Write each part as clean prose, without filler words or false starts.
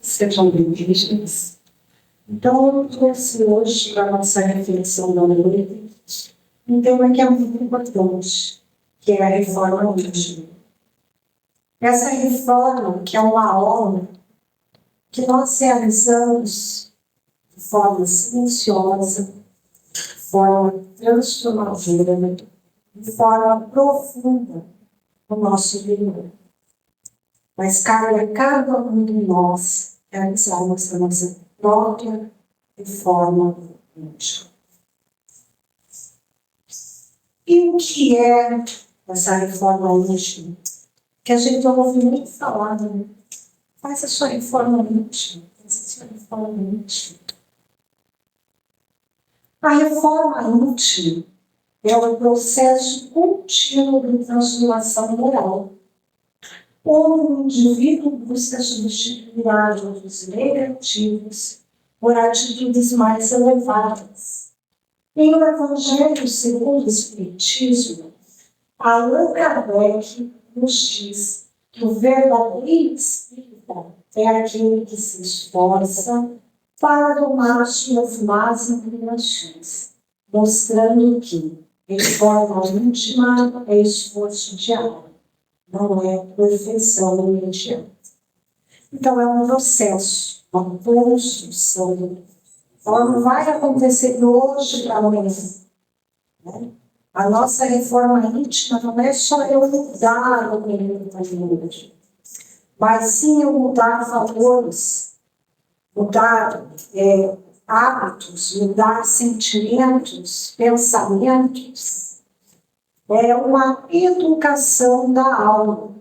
Sejam bem-vindos. Então, eu trouxe hoje para a nossa reflexão da noite um tema que é muito importante, que é a reforma íntima. Essa reforma, que é uma obra que nós realizamos de forma silenciosa, de forma transformadora, de forma profunda no nosso interior. Mas cabe a cada um de nós realizarmos a nossa própria reforma íntima. E o que é essa reforma íntima? Que a gente ouve muito falar, né? Faz a sua reforma íntima, faz a sua reforma íntima. A reforma íntima é um processo contínuo de transformação moral, onde o indivíduo busca substituir hábitos negativos por atitudes mais elevadas. Em O Evangelho segundo o Espiritismo, Allan Kardec nos diz que o verdadeiro espírita é aquele que se esforça para domar suas más inclinações, mostrando que reforma íntima é esforço diário, não é perfeição imediata. Então é um processo, uma construção. Ela não vai acontecer de hoje para amanhã. Né? A nossa reforma íntima não é só eu mudar o meu comportamento, mas sim eu mudar valores, mudar hábitos, mudar sentimentos, pensamentos. É uma educação da alma.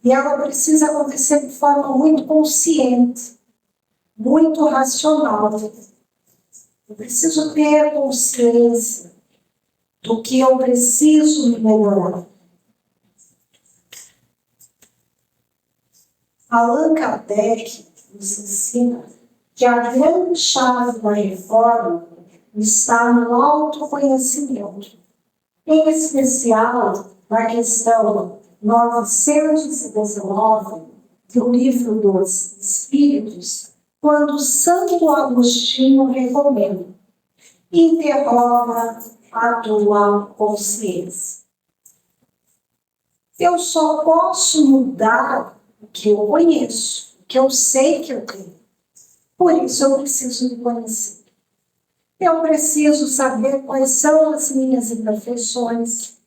E ela precisa acontecer de forma muito consciente, muito racional. Eu preciso ter consciência do que eu preciso melhorar. Allan Kardec nos ensina que a grande chave da reforma está no autoconhecimento. Em especial, na questão 919 do Livro dos Espíritos, quando Santo Agostinho recomenda: interroga a tua consciência. Eu só posso mudar o que eu conheço, o que eu sei que eu tenho. Por isso eu preciso me conhecer. Eu preciso saber quais são as minhas imperfeições,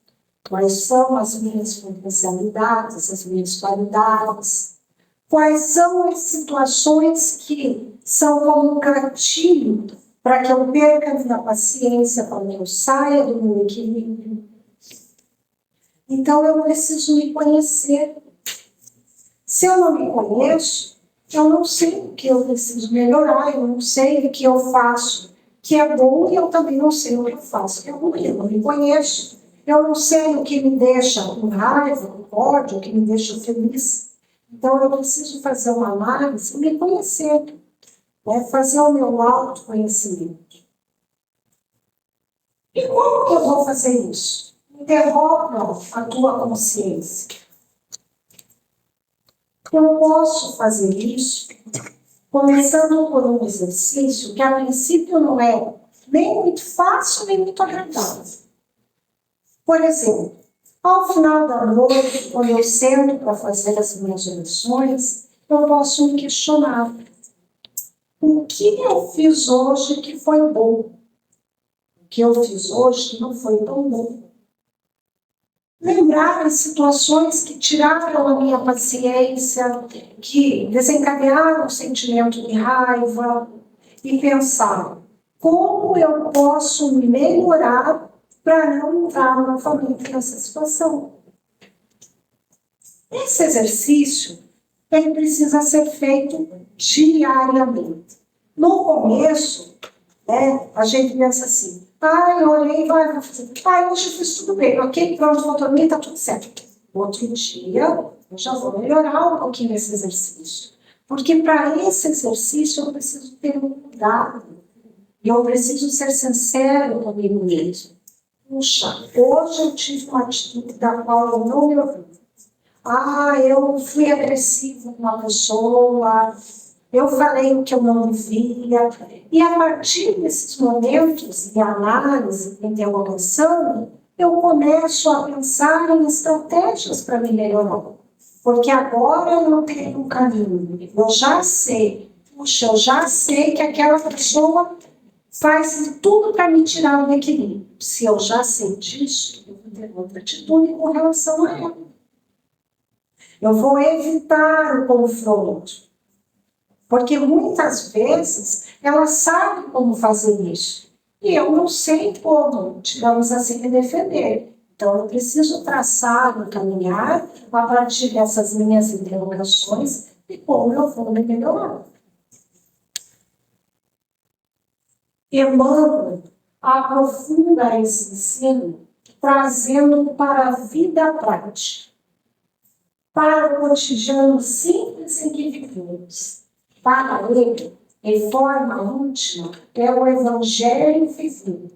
quais são as minhas potencialidades, as minhas qualidades, quais são as situações que são como um gatilho para que eu perca a minha paciência, para que eu saia do meu equilíbrio. Então eu preciso me conhecer. Se eu não me conheço, eu não sei o que eu preciso melhorar, eu não sei o que eu faço que é bom e eu também não sei o que eu faço que é ruim, eu não me conheço. Eu não sei o que me deixa com raiva, com ódio, o que me deixa feliz. Então eu preciso fazer uma análise e me conhecer, né? Fazer o meu autoconhecimento. E como que eu vou fazer isso? Interroga a tua consciência. Eu posso fazer isso começando por um exercício que a princípio não é nem muito fácil, nem muito agradável. Por exemplo, ao final da noite, quando eu sento para fazer as minhas orações, eu posso me questionar: o que eu fiz hoje que foi bom? O que eu fiz hoje que não foi tão bom? Lembrar as situações que tiraram a minha paciência, que desencadearam o sentimento de raiva, e pensar: como eu posso melhorar para não entrar novamente nessa situação? Esse exercício ele precisa ser feito diariamente. No começo, a gente pensa assim: eu orei, vai fazer. Hoje eu fiz tudo bem, ok, pronto, vou dormir, está tudo certo. Outro dia, eu já vou melhorar um pouquinho esse exercício. Porque para esse exercício eu preciso ter um cuidado. E eu preciso ser sincero comigo mesmo. Puxa, hoje eu tive uma atitude da qual eu não me orgulho. Eu fui agressiva com uma pessoa, eu falei o que eu não devia. E a partir desses momentos de análise, de interrogação, eu começo a pensar em estratégias para me melhorar. Porque agora eu não tenho um caminho. Eu já sei. Puxa, eu já sei que aquela pessoa faz tudo para me tirar do equilíbrio. Se eu já sei disso, eu vou ter outra atitude com relação a ela. Eu vou evitar o confronto. Porque muitas vezes ela sabe como fazer isso. E eu não sei como, digamos assim, me defender. Então eu preciso traçar um caminhar a partir dessas minhas interrogações e como eu vou me melhorar. Emmanuel aprofunda esse ensino, trazendo para a vida prática, para o cotidiano simples em que vivemos. Para ele, em forma última, é o Evangelho vivido,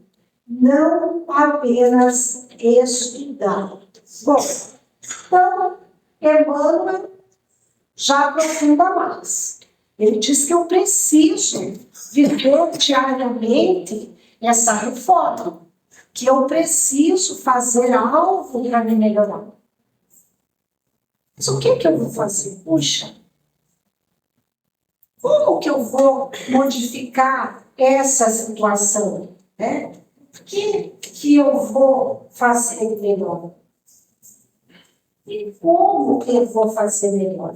não apenas estudado. Bom, então, Emmanuel já aprofunda mais. Ele diz que eu preciso viver diariamente essa reforma, que eu preciso fazer algo para me melhorar. Mas o que eu vou fazer? Puxa, como que eu vou modificar essa situação? Né? O que eu vou fazer melhor? E como que eu vou fazer melhor?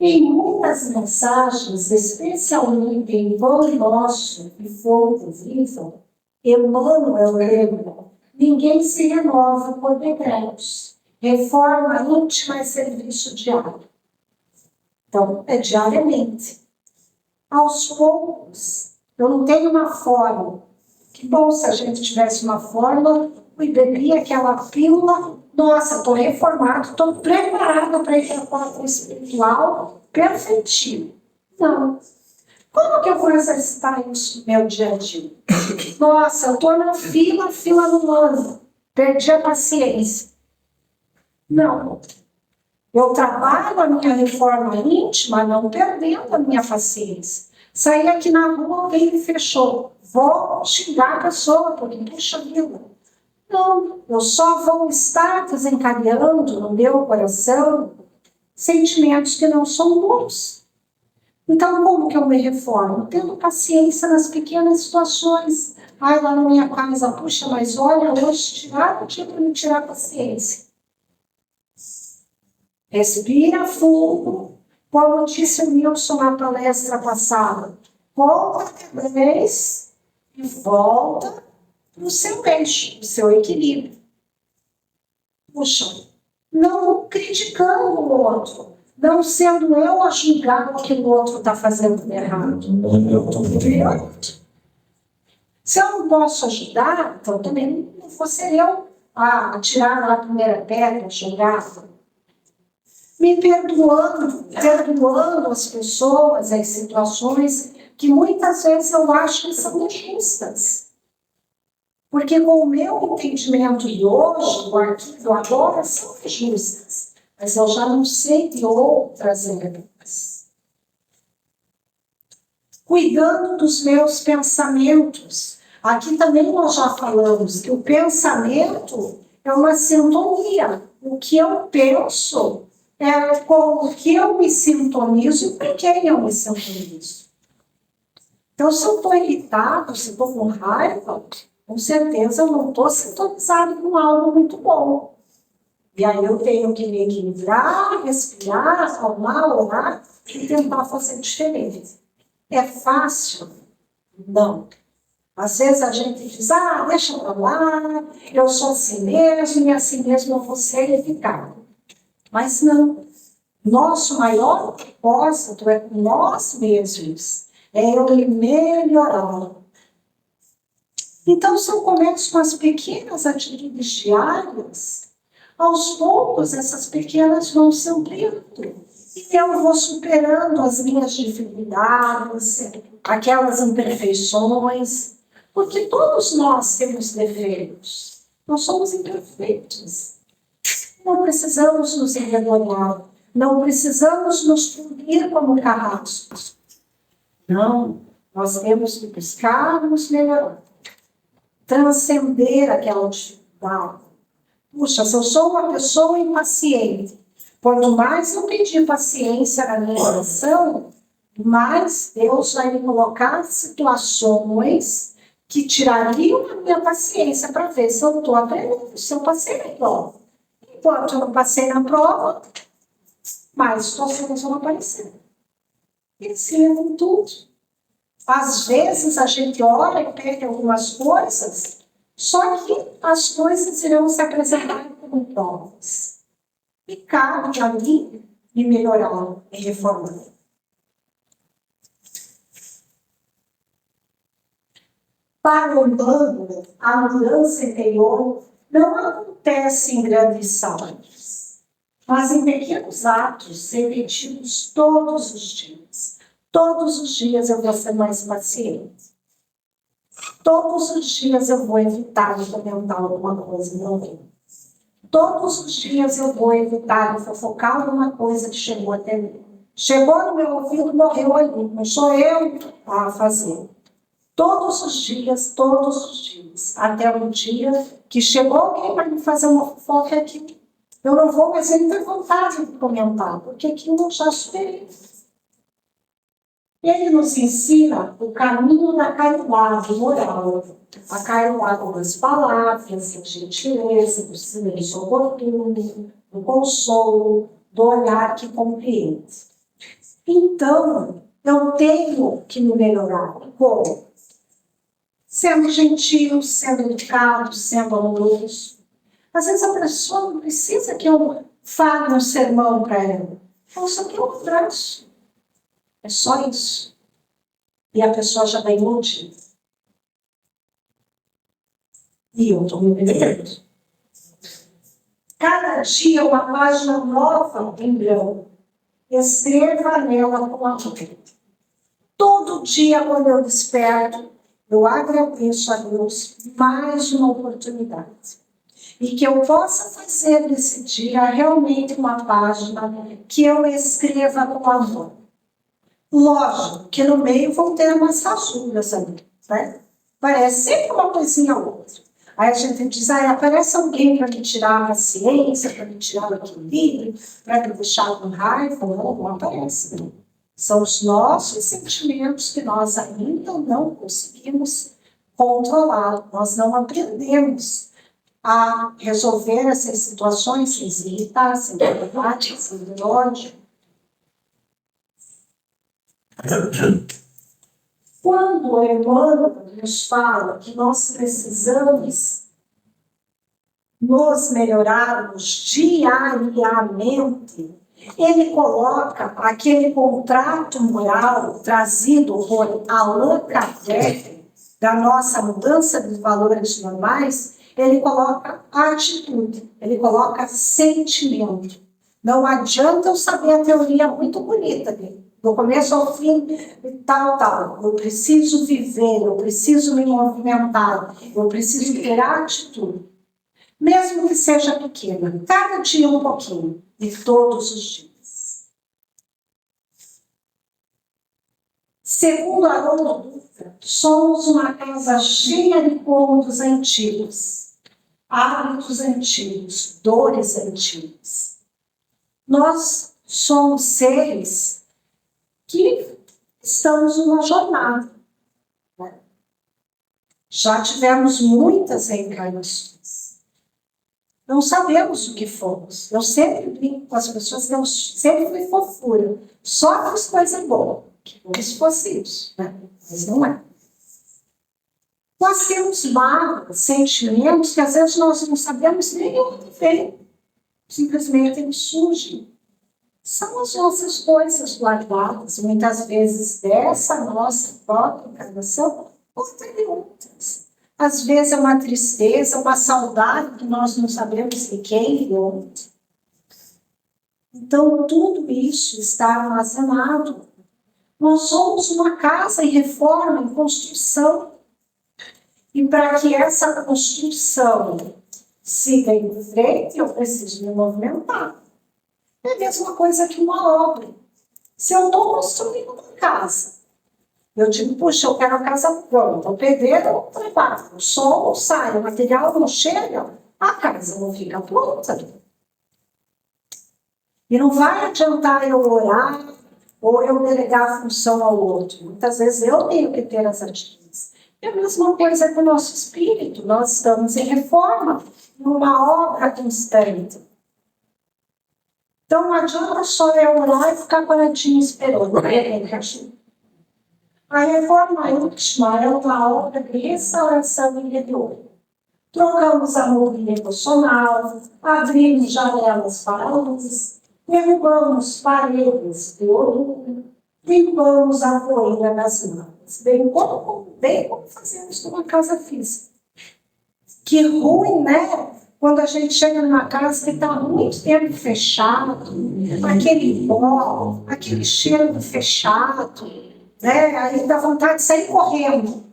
Em muitas mensagens, especialmente em Pão Nosso e Fogo Vivo, Emmanuel lembra: ninguém se renova por decretos. Reforma íntima é serviço diário. Então, é diariamente. Aos poucos, eu não tenho uma fórmula. Que bom se a gente tivesse uma fórmula, eu bebia aquela pílula, nossa, estou reformado, estou preparado para ir para a porta espiritual, perfeitinho. Não. Como que eu vou exercitar isso no meu dia a dia? Nossa, eu estou na fila não anda, perdi a paciência. Não. Eu trabalho a minha reforma íntima não perdendo a minha paciência. Saí aqui na rua, alguém me fechou. Vou xingar a pessoa, porque puxa vida. Não, eu só vou estar desencadeando no meu coração sentimentos que não são bons. Então, como que eu me reformo? Tendo paciência nas pequenas situações. Lá na minha casa, puxa, mas olha, hoje tiraram o dia para me tirar a paciência. Respira fundo, como disse o Nilson na palestra passada. Conta até 10 e volta para o seu eixo, o seu equilíbrio. Puxa, não criticando o outro, não sendo eu a julgar o que o outro está fazendo de errado. Eu estou vivendo. Se eu não posso ajudar, então também não vou ser eu a tirar a primeira pedra, julgar. Me perdoando as pessoas, as situações que muitas vezes eu acho que são injustas. Porque com o meu entendimento de hoje, o aqui do agora, são injustas. Mas eu já não sei de outras épocas. Cuidando dos meus pensamentos. Aqui também nós já falamos que o pensamento é uma sintonia. O que eu penso é com o que eu me sintonizo e com quem eu me sintonizo. Então, se eu estou irritado, se estou com raiva, com certeza eu não estou sintonizado com algo muito bom. E aí eu tenho que me equilibrar, respirar, acalmar, orar e tentar fazer diferente. É fácil? Não. Às vezes a gente diz, deixa pra lá, eu sou assim mesmo e assim mesmo eu vou ser e ficar. Mas não. Nosso maior propósito é com nós mesmos. É eu me melhorar. Então, se eu começo com as pequenas atitudes diárias, aos poucos essas pequenas vão se ampliando. E eu vou superando as minhas dificuldades, aquelas imperfeições, porque todos nós temos defeitos. Nós somos imperfeitos. Não precisamos nos envergonhar, não precisamos nos punir como carrascos. Não, nós temos que buscar nos melhorar, transcender aquela dificuldade. Puxa, se eu sou uma pessoa impaciente, quanto mais eu pedir paciência na minha oração, mais Deus vai me colocar situações que tirariam a minha paciência para ver se eu estou aprendendo, se eu passei na prova. Enquanto eu não passei na prova, mais situações vão aparecer. E assim é com tudo. Às vezes a gente ora e pede algumas coisas, só que as coisas irão se apresentar como provas. E cabe a mim me melhorar e reformar. Para o humano, a mudança interior não acontece em grandes saltos, mas em pequenos atos repetidos todos os dias. Todos os dias eu vou ser mais paciente. Todos os dias eu vou evitar de comentar alguma coisa no ouvido. Todos os dias eu vou evitar de fofocar alguma coisa que chegou até mim. Chegou no meu ouvido, morreu ali, não sou eu a fazer. Todos os dias, até um dia que chegou alguém para me fazer uma fofoca aqui. Eu não vou mais ter vontade de comentar, porque aquilo eu já superei. Ele nos ensina o caminho da caridade moral, a caridade das palavras, da gentileza, do silêncio oportuno, do consolo, do olhar que compreende. Então, eu tenho que me melhorar. Como? Sendo gentil, sendo educado, sendo amoroso. Às vezes a pessoa não precisa que eu fale um sermão para ela. Eu só quero um abraço. É só isso. E a pessoa já vai iludida. E eu estou me melhorando. Cada dia uma página nova em branco. Escreva nela com amor. Todo dia, quando eu desperto, eu agradeço a Deus mais uma oportunidade. E que eu possa fazer nesse dia realmente uma página que eu escreva com amor. Lógico que no meio vão ter umas rasuras ali, né? Parece sempre uma coisinha ou outra. Aí a gente diz, aparece alguém para me tirar a paciência, para me tirar o equilíbrio, para me deixar com raiva. Não aparece, não. São os nossos sentimentos que nós ainda não conseguimos controlar. Nós não aprendemos a resolver essas situações sem se irritar, sem debate, sem ódio. Quando o Emmanuel nos fala que nós precisamos nos melhorarmos diariamente, ele coloca aquele contrato moral trazido por Allan Kardec, da nossa mudança dos valores normais, ele coloca atitude, ele coloca sentimento. Não adianta eu saber a teoria muito bonita dele. Do começo ao fim, tal. Eu preciso viver, eu preciso me movimentar, eu preciso ter atitude. Mesmo que seja pequena, cada dia um pouquinho, e todos os dias. Segundo Haroldo Dutra, somos uma casa cheia de cômodos antigos, hábitos antigos, dores antigas. Nós somos seres que estamos numa jornada. Né? Já tivemos muitas reencarnações. Não sabemos o que fomos. Eu sempre brinco com as pessoas que eu sempre fui fofura. Só fiz coisa boa. Que se fosse isso. Né? Mas não é. Nós temos mágoas, sentimentos que às vezes nós não sabemos nem onde vem. Simplesmente eles surgem. São as nossas coisas guardadas, muitas vezes dessa nossa própria encarnação, ou até de outras. Às vezes é uma tristeza, uma saudade que nós não sabemos de quem e de onde. Então, tudo isso está armazenado. Nós somos uma casa em reforma, em construção. E para que essa construção Se vem de frente, eu preciso me movimentar. É a mesma coisa que uma obra. Se eu estou construindo uma casa, eu digo, puxa, eu quero a casa pronta. O pedreiro não trabalha, o sol não sai, o material não chega, a casa não fica pronta. E não vai adiantar eu orar ou eu delegar a função ao outro. Muitas vezes eu tenho que ter as atitudes. É a mesma coisa com o nosso espírito. Nós estamos em reforma, numa obra constante. Então não adianta só eu orar e ficar paradinho esperando. A reforma íntima é uma obra de restauração interior. Trocamos a mobília emocional, abrimos janelas para a luz, derrubamos paredes de orgulho, limpamos a poeira das mãos, bem como fazemos numa casa física. Que ruim, né? Quando a gente chega numa casa que está muito tempo fechado, aquele pó, aquele cheiro fechado, né? Aí dá vontade de sair correndo.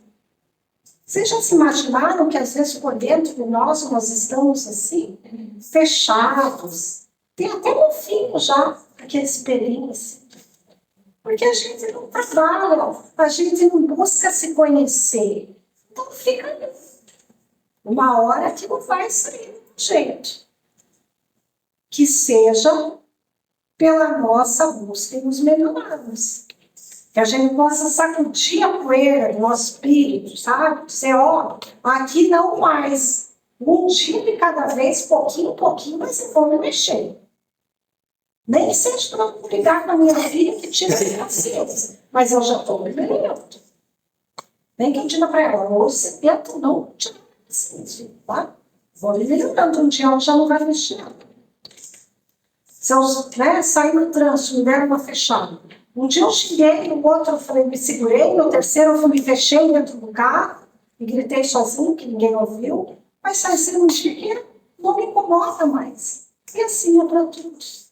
Vocês já se imaginaram que às vezes por dentro de nós estamos assim, fechados? Tem até no fim já, aqueles pelinhos assim. Porque a gente não trabalha, a gente não busca se conhecer. Então fica uma hora que não vai sair do jeito. Que seja pela nossa busca e nos melhorarmos. Que a gente possa sacudir a poeira do nosso espírito, sabe? Dizer, ó, aqui não mais. Um dia de cada vez, pouquinho, mas eu vou me mexer. Nem seja para brigar com a minha filha que tira a paciência, mas eu já estou me melhorando. Nem que eu diga para ela, hoje você tenta não tirar a paciência, tá? Vou me melhorando, um dia ela já não vai mexer. Se eu sair no trânsito, me deram uma fechada. Um dia eu xinguei, no outro eu falei, me segurei, no terceiro eu me fechei dentro do carro e gritei sozinho, que ninguém ouviu. Mas sai ser um dia que não me incomoda mais. E assim é para todos.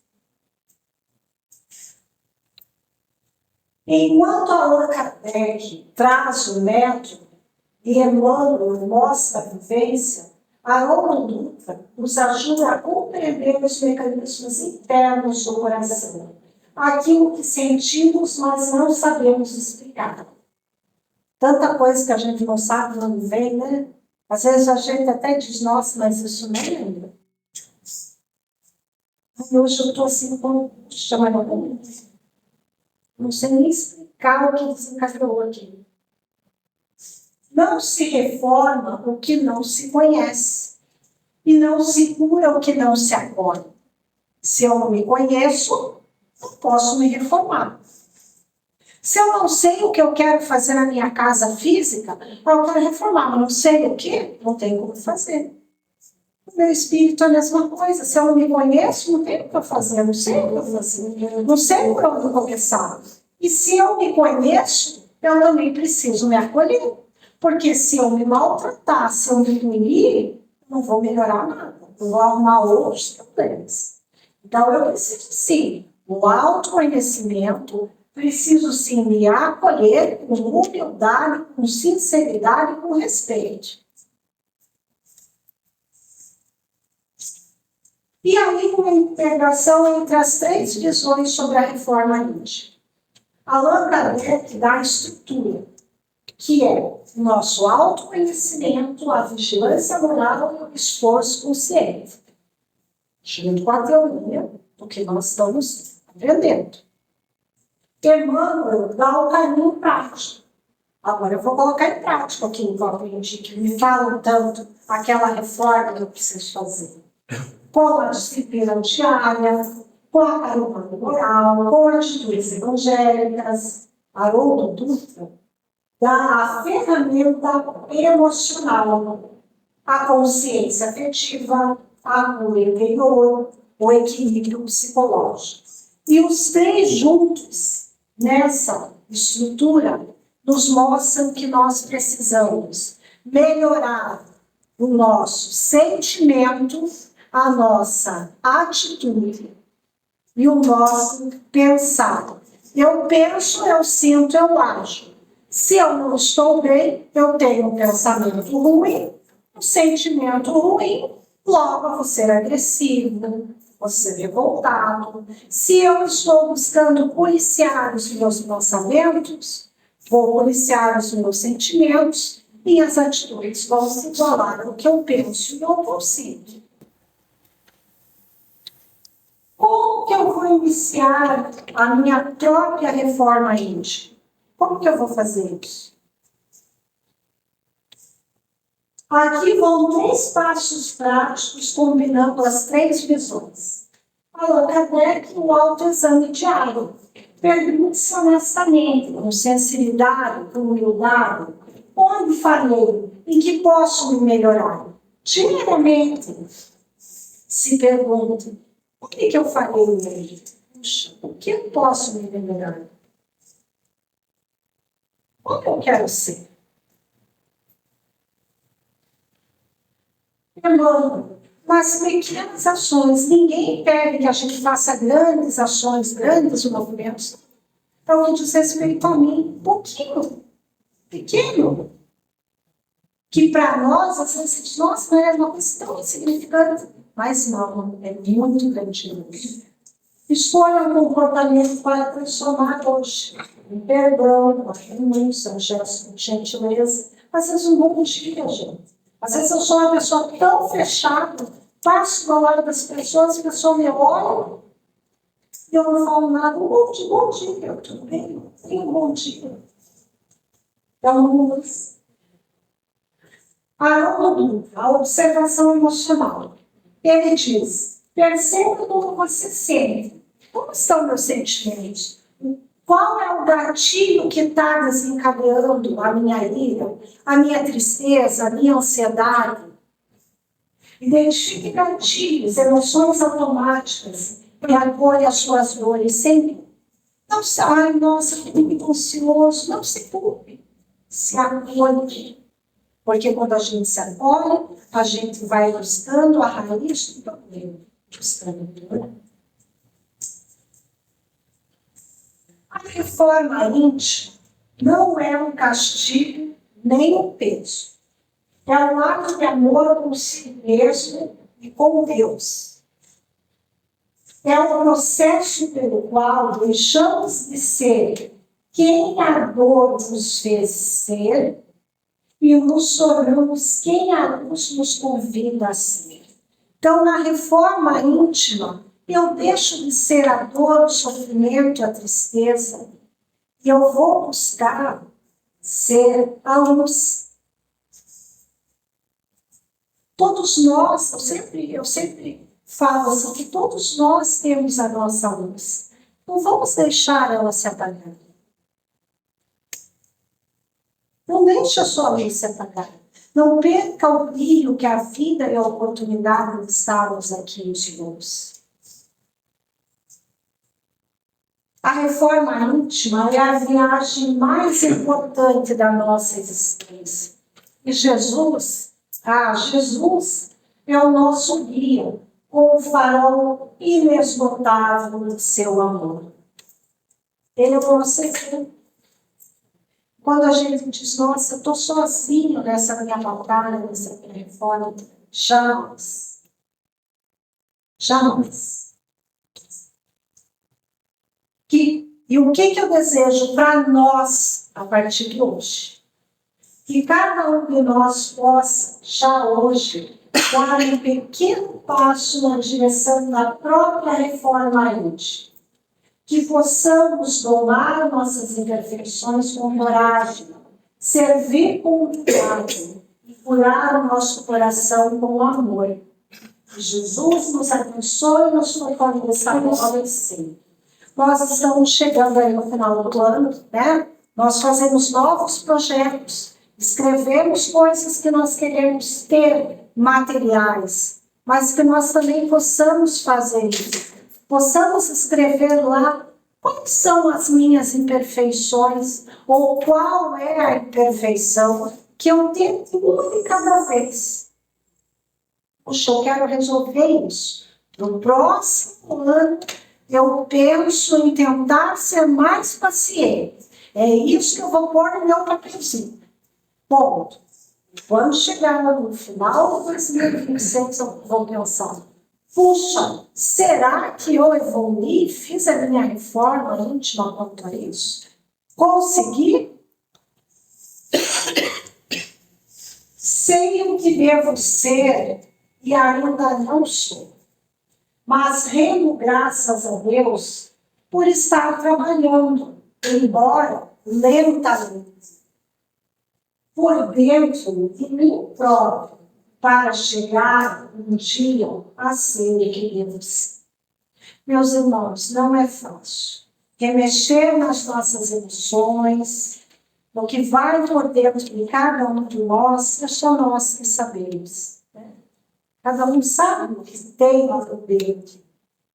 Enquanto Allan Kardec traz o método e Emmanuel mostra a vivência, Haroldo Dutra nos ajuda a compreender os mecanismos internos do coração. Aquilo que sentimos, mas não sabemos explicar. Tanta coisa que a gente não sabe, não vem, né? Às vezes a gente até diz, nossa, mas isso não lembra. Hoje eu estou assim, como chama não sei nem explicar o que desencadeou aqui. Não se reforma o que não se conhece. E não se cura o que não se acorda. Se eu não me conheço, não posso me reformar. Se eu não sei o que eu quero fazer na minha casa física, eu quero reformar, mas não sei o que, não tenho como fazer. O meu espírito é a mesma coisa. Se eu não me conheço, não tenho o que eu fazer, não sei o que eu fazer, não sei por onde começar. E se eu me conheço, eu também preciso me acolher. Porque se eu me maltratar, se eu me diminuir, não vou melhorar nada. Eu vou arrumar outros problemas. Então eu preciso sim, o autoconhecimento, preciso sim me acolher com humildade, com sinceridade, com respeito. E aí uma integração entre as três visões sobre a reforma íntima. Allan Kardec dá a estrutura, que é o nosso autoconhecimento, a vigilância moral e o esforço consciente. Junto com a teoria do que nós estamos aprendendo. Emmanuel dá o caminho prático. Agora eu vou colocar em prática aquilo que eu aprendi, que me falam tanto, aquela reforma que eu preciso fazer. Com a disciplina diária, com a carimba moral, com atitudes evangélicas. Haroldo Dutra dá a ferramenta emocional, a consciência afetiva, a cura interior, o equilíbrio psicológico. E os três juntos, nessa estrutura, nos mostram que nós precisamos melhorar o nosso sentimento, a nossa atitude e o nosso pensar. Eu penso, eu sinto, eu ajo. Se eu não estou bem, eu tenho um pensamento ruim, um sentimento ruim Logo, eu vou ser agressivo, vou ser revoltado. Se eu estou buscando policiar os meus pensamentos, vou policiar os meus sentimentos e as atitudes vão se igualar ao que eu penso e eu consigo. Como que eu vou iniciar a minha própria reforma íntima? Como que eu vou fazer isso? Aqui vão 3 passos práticos combinando as 3 visões. Allan Kardec, o autoexame diário. Pergunte-se honestamente, com sinceridade, com humildade, onde falhei e que posso me melhorar. Diariamente, se pergunte, o que eu falei hoje? Puxa, o que eu posso me melhorar? Como eu quero ser? Irmão, nas pequenas ações, ninguém pede que a gente faça grandes ações, grandes movimentos. Para o que diz respeito a mim, pouquinho, pequeno. Que para nós, às vezes, nossa, é uma coisa tão insignificante. Mas não, é muito grandioso. Escolha um comportamento para transformar hoje. Um perdão, uma renúncia, um gesto de gentileza. Às vezes um bom dia, gente. Às vezes eu sou uma pessoa tão fechada, passo do lado das pessoas, a pessoa me olha e eu não falo nada. Bom dia, tudo bem? Um bom dia. Então, a observação emocional. Ele diz, perceba como você sente. Como estão meus sentimentos? Qual é o gatilho que está desencadeando a minha ira, a minha tristeza, a minha ansiedade? Identifique gatilhos, emoções automáticas e acolha as suas dores sempre. Não se, ai, nossa, que muito ansioso. Não se culpe. Se acolhe. Porque quando a gente se acolhe, a gente vai buscando a raiz do problema, buscando melhorar. A reforma íntima não é um castigo nem um peso. É um ato de amor consigo mesmo e com Deus. É um processo pelo qual deixamos de ser quem a dor nos fez ser e nos tornamos quem a luz nos convida a ser. Então, na reforma íntima, eu deixo de ser a dor, o sofrimento, a tristeza, e eu vou buscar ser a luz. Todos nós, eu sempre falo assim, que todos nós temos a nossa luz. Não vamos deixar ela se apagar. Não deixe a sua luz se apagar. Não perca o brilho que a vida e a oportunidade de estarmos aqui nos dons. A reforma íntima é a viagem mais importante da nossa existência. E Jesus é o nosso guia, com o farol inesgotável do seu amor. Ele é o nosso exemplo. Quando a gente diz, nossa, eu estou sozinho nessa minha batalha, nessa minha reforma, jamais. E o que eu desejo para nós a partir de hoje? Que cada um de nós possa, já hoje, dar um pequeno passo na direção da própria reforma íntima. Que possamos domar nossas imperfeições com coragem, servir com humildade e curar o nosso coração com amor. Que Jesus nos abençoe e nos fortaleça agora e sempre. Nós estamos chegando aí no final do ano, né? Nós fazemos novos projetos, escrevemos coisas que nós queremos ter, materiais, mas que nós também possamos fazer isso. Possamos escrever lá quais são as minhas imperfeições ou qual é a imperfeição que eu tento uma de cada vez. Puxa, eu quero resolver isso. No próximo ano, eu penso em tentar ser mais paciente. É isso que eu vou pôr no meu papelzinho. Ponto. Quando chegar no final de 2026, eu vou pensar, puxa, será que eu evoluí, fiz a minha reforma íntima quanto a isso? Consegui? Sei o que devo ser e ainda não sou. Mas rendo graças a Deus por estar trabalhando, embora lentamente, por dentro de mim próprio, para chegar um dia a ser o que devo ser. Meus irmãos, não é fácil. Remexer nas nossas emoções, no que vai por dentro de cada um de nós, é só nós que sabemos. Né? Cada um sabe o que tem lá dentro.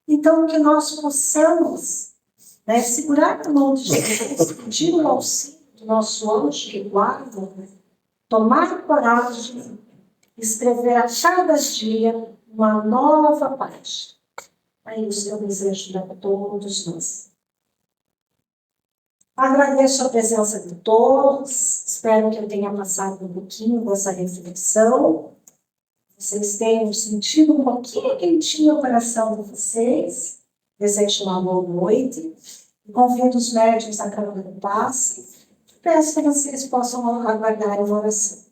Então, que nós possamos, né, segurar a mão de Jesus, pedir o auxílio do nosso anjo que guarda, né, tomar coragem, escrever a cada dia uma nova página. É isso que eu desejo para todos nós. Agradeço a presença de todos, espero que eu tenha passado um pouquinho dessa reflexão. Vocês tenham sentido um pouquinho quentinho o coração de vocês. Desejo uma boa noite. Convido os médiuns à Câmara do Passe. Peço que vocês possam aguardar uma oração.